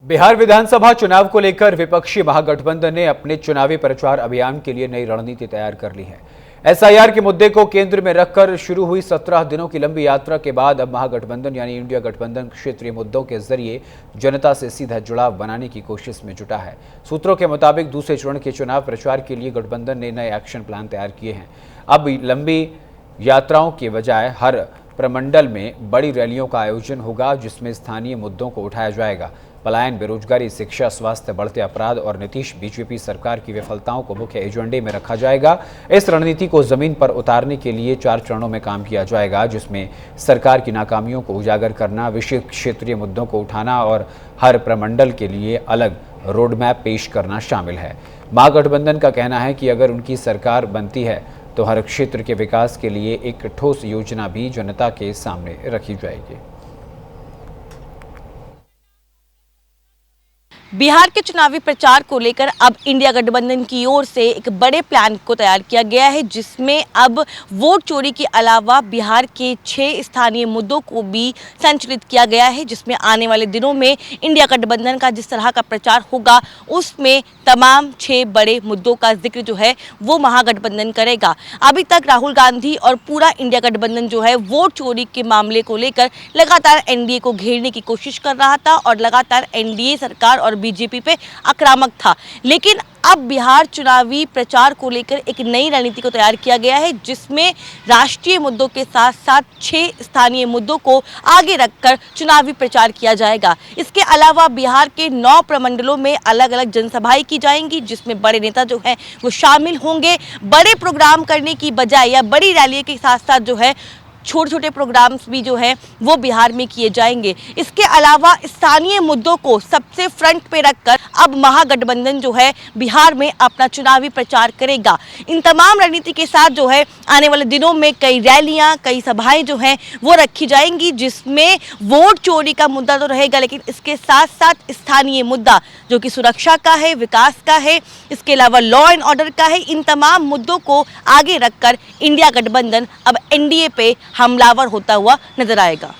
बिहार विधानसभा चुनाव को लेकर विपक्षी महागठबंधन ने अपने चुनावी प्रचार अभियान के लिए नई रणनीति तैयार कर ली है। एसआईआर के मुद्दे को केंद्र में रखकर शुरू हुई 17 दिनों की लंबी यात्रा के बाद अब महागठबंधन यानी इंडिया गठबंधन क्षेत्रीय मुद्दों के जरिए जनता से सीधा जुड़ाव बनाने की कोशिश में जुटा है। सूत्रों के मुताबिक दूसरे चरण के चुनाव प्रचार के लिए गठबंधन ने नए एक्शन प्लान तैयार किए हैं। अब लंबी यात्राओं के बजाय हर प्रमंडल में बड़ी रैलियों का आयोजन होगा, जिसमें स्थानीय मुद्दों को उठाया जाएगा। पलायन, बेरोजगारी, शिक्षा, स्वास्थ्य, बढ़ते अपराध और नीतीश बीजेपी सरकार की विफलताओं को मुख्य एजेंडे में रखा जाएगा। इस रणनीति को जमीन पर उतारने के लिए 4 चरणों में काम किया जाएगा, जिसमें सरकार की नाकामियों को उजागर करना, विशेष क्षेत्रीय मुद्दों को उठाना और हर प्रमंडल के लिए अलग रोडमैप पेश करना शामिल है। महागठबंधन का कहना है कि अगर उनकी सरकार बनती है तो हर क्षेत्र के विकास के लिए एक ठोस योजना भी जनता के सामने रखी जाएगी। बिहार के चुनावी प्रचार को लेकर अब इंडिया गठबंधन की ओर से एक बड़े प्लान को तैयार किया गया है, जिसमें अब वोट चोरी के अलावा बिहार के 6 स्थानीय मुद्दों को भी संचालित किया गया है, जिसमें आने वाले दिनों में इंडिया गठबंधन का जिस तरह का प्रचार होगा उसमें तमाम 6 बड़े मुद्दों का जिक्र जो है वो महागठबंधन करेगा। अभी तक राहुल गांधी और पूरा इंडिया गठबंधन जो है वोट चोरी के मामले को लेकर लगातार एनडीए को घेरने की कोशिश कर रहा था और लगातार एनडीए सरकार और बीजेपी पे आक्रामक था। लेकिन अब बिहार चुनावी प्रचार को लेकर एक नई रणनीति को तैयार किया गया है, जिसमें राष्ट्रीय मुद्दों के साथ साथ 6 स्थानीय मुद्दों को आगे रखकर चुनावी प्रचार किया जाएगा। इसके अलावा बिहार के 9 प्रमंडलों में अलग अलग जनसभाएं की जाएंगी, जिसमें बड़े नेता जो हैं वो शामिल होंगे। बड़े प्रोग्राम करने की बजाय या बड़ी रैली के साथ साथ जो है छोटे छोटे प्रोग्राम्स भी जो हैं वो बिहार में किए जाएंगे। इसके अलावा स्थानीय मुद्दों को सबसे फ्रंट पे रखकर अब महागठबंधन जो है बिहार में अपना चुनावी प्रचार करेगा। इन तमाम रणनीति के साथ जो है आने वाले दिनों में कई रैलियां, कई सभाएं जो हैं वो रखी जाएंगी, जिसमें वोट चोरी का मुद्दा तो रहेगा, लेकिन इसके साथ साथ स्थानीय मुद्दा जो कि सुरक्षा का है, विकास का है, इसके अलावा लॉ एंड ऑर्डर का है, इन तमाम मुद्दों को आगे रखकर इंडिया गठबंधन अब एनडीए पे हमलावर होता हुआ नजर आएगा।